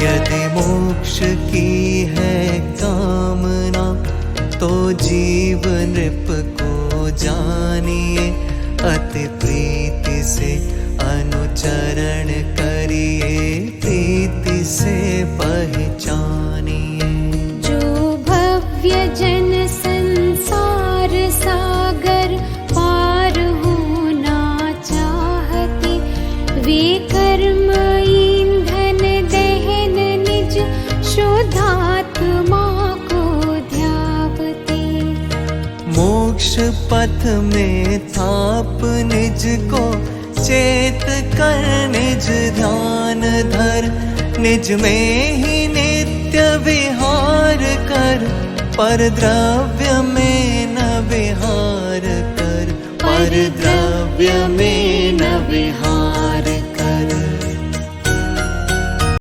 यदि मोक्ष की है कामना तो जीव नृप को जानिए, अति प्रीति से अनुचरण करिए, प्रीति से पहचानिए। जो भव्य जन संसार सागर पार होना चाहते, वे कर्म ईंधन दहन निज शुद्धात्मा को ध्यावते। मोक्ष पथ में थाप निज को, चेत कर निज ध्यान धर, निज में ही नित्य विहार कर, पर द्रव्य में न विहार कर, पर द्रव्य में न विहार